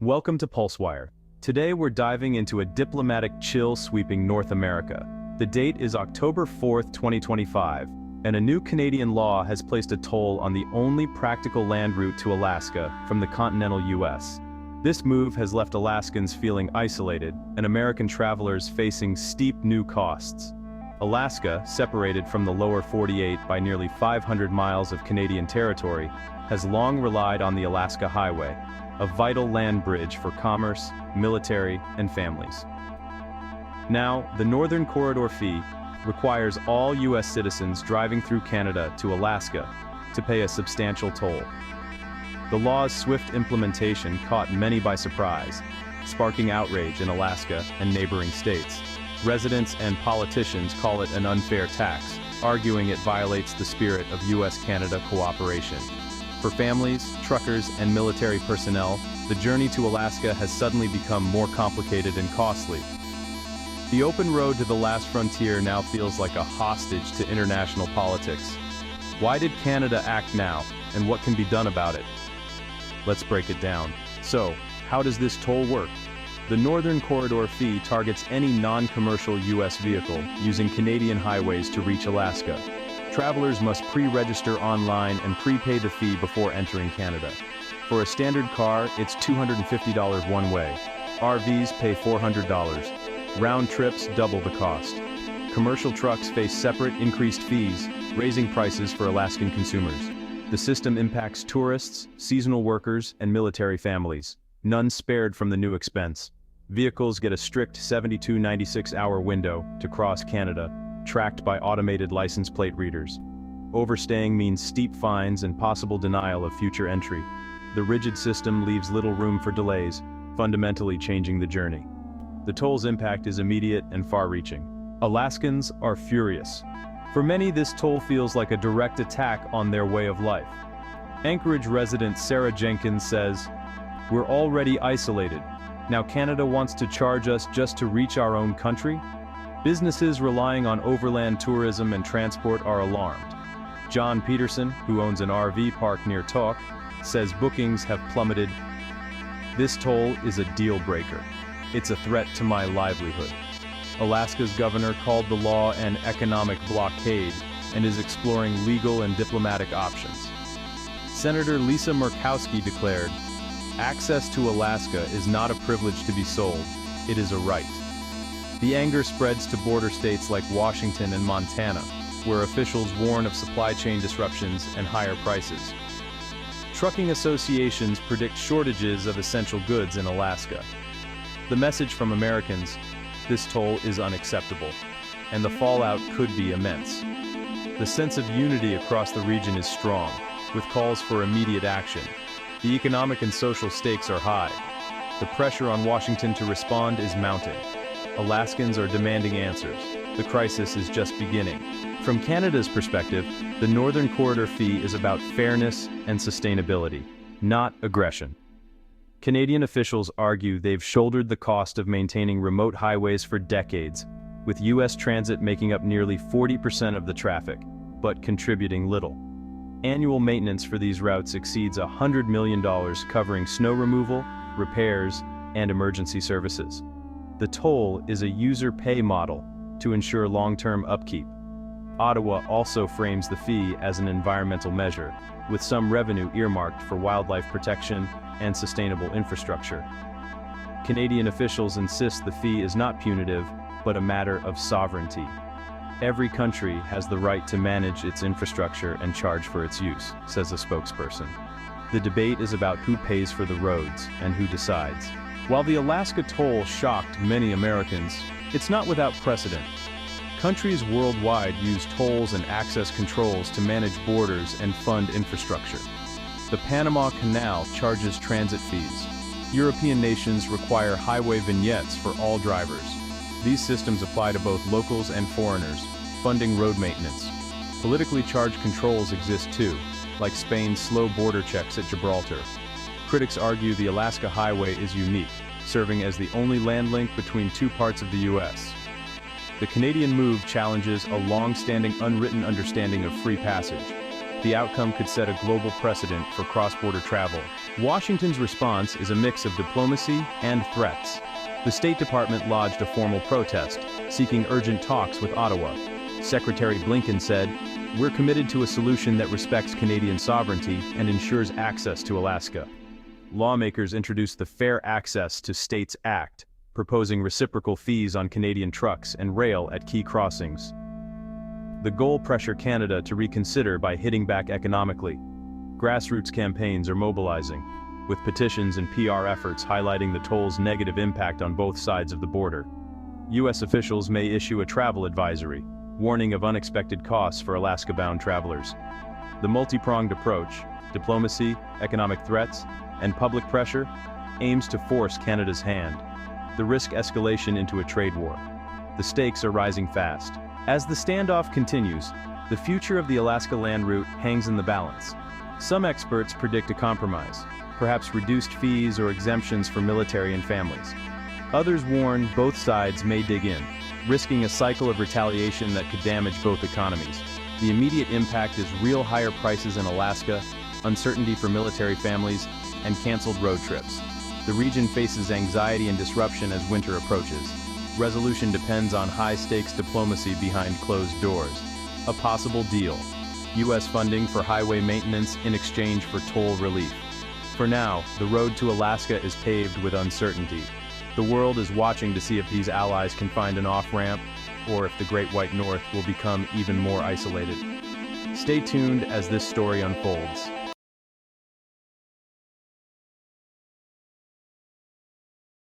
Welcome to PulseWire. Today we're diving into a diplomatic chill sweeping North America. The date is October 4th, 2025, and a new Canadian law has placed a toll on the only practical land route to Alaska from the continental U.S. This move has left Alaskans feeling isolated, and American travelers facing steep new costs. Alaska, separated from the lower 48 by nearly 500 miles of Canadian territory, has long relied on the Alaska Highway, a vital land bridge for commerce, military, and families. Now, the Northern Corridor fee requires all U.S. citizens driving through Canada to Alaska to pay a substantial toll. The law's swift implementation caught many by surprise, sparking outrage in Alaska and neighboring states. Residents and politicians call it an unfair tax, arguing it violates the spirit of U.S. Canada cooperation. For families, truckers, and military personnel, the journey to Alaska has suddenly become more complicated and costly. The open road to the last frontier now feels like a hostage to international politics. Why did Canada act now, and what can be done about it? Let's break it down. So, how does this toll work? The Northern Corridor fee targets any non-commercial U.S. vehicle using Canadian highways to reach Alaska. Travelers must pre-register online and prepay the fee before entering Canada. For a standard car, it's $250 one way. RVs pay $400. Round trips double the cost. Commercial trucks face separate, increased fees, raising prices for Alaskan consumers. The system impacts tourists, seasonal workers, and military families, none spared from the new expense. Vehicles get a strict 96-hour window to cross Canada, tracked by automated license plate readers. Overstaying means steep fines and possible denial of future entry. The rigid system leaves little room for delays, fundamentally changing the journey. The toll's impact is immediate and far-reaching. Alaskans are furious. For many, this toll feels like a direct attack on their way of life. Anchorage resident Sarah Jenkins says, "We're already isolated. Now Canada wants to charge us just to reach our own country?" Businesses relying on overland tourism and transport are alarmed. John Peterson, who owns an RV park near Tok, says bookings have plummeted. "This toll is a deal breaker. It's a threat to my livelihood." Alaska's governor called the law an economic blockade and is exploring legal and diplomatic options. Senator Lisa Murkowski declared, "Access to Alaska is not a privilege to be sold, it is a right." The anger spreads to border states like Washington and Montana, where officials warn of supply chain disruptions and higher prices. Trucking associations predict shortages of essential goods in Alaska. The message from Americans: this toll is unacceptable, and the fallout could be immense. The sense of unity across the region is strong, with calls for immediate action. The economic and social stakes are high. The pressure on Washington to respond is mounting. Alaskans are demanding answers. The crisis is just beginning. From Canada's perspective, the Northern Corridor fee is about fairness and sustainability, not aggression. Canadian officials argue they've shouldered the cost of maintaining remote highways for decades, with U.S. transit making up nearly 40% of the traffic, but contributing little. Annual maintenance for these routes exceeds $100 million, covering snow removal, repairs, and emergency services. The toll is a user pay model to ensure long-term upkeep. Ottawa also frames the fee as an environmental measure, with some revenue earmarked for wildlife protection and sustainable infrastructure. Canadian officials insist the fee is not punitive, but a matter of sovereignty. Every country has the right to manage its infrastructure and charge for its use, says a spokesperson. The debate is about who pays for the roads and who decides. While the Alaska toll shocked many Americans, it's not without precedent. Countries worldwide use tolls and access controls to manage borders and fund infrastructure. The Panama Canal charges transit fees. European nations require highway vignettes for all drivers. These systems apply to both locals and foreigners, funding road maintenance. Politically charged controls exist too, like Spain's slow border checks at Gibraltar. Critics argue the Alaska Highway is unique, serving as the only land link between two parts of the U.S. The Canadian move challenges a long-standing unwritten understanding of free passage. The outcome could set a global precedent for cross-border travel, Washington's response is a mix of diplomacy and threats. The State Department lodged a formal protest, seeking urgent talks with Ottawa. Secretary Blinken said, "We're committed to a solution that respects Canadian sovereignty and ensures access to Alaska." Lawmakers introduced the Fair Access to States Act, proposing reciprocal fees on Canadian trucks and rail at key crossings. The goal pressure Canada to reconsider by hitting back economically. Grassroots campaigns are mobilizing, with petitions and PR efforts highlighting the toll's negative impact on both sides of the border. U.S. officials may issue a travel advisory, warning of unexpected costs for Alaska-bound travelers. The multi-pronged approach, diplomacy, economic threats, and public pressure, aims to force Canada's hand. The risk escalation into a trade war. The stakes are rising fast. As the standoff continues, the future of the Alaska land route hangs in the balance. Some experts predict a compromise, perhaps reduced fees or exemptions for military and families. Others warn both sides may dig in, risking a cycle of retaliation that could damage both economies. The immediate impact is real higher prices in Alaska, uncertainty for military families, and canceled road trips. The region faces anxiety and disruption as winter approaches. Resolution depends on high-stakes diplomacy behind closed doors. A possible deal: U.S. funding for highway maintenance in exchange for toll relief. For now, the road to Alaska is paved with uncertainty. The world is watching to see if these allies can find an off-ramp, or if the Great White North will become even more isolated. Stay tuned as this story unfolds.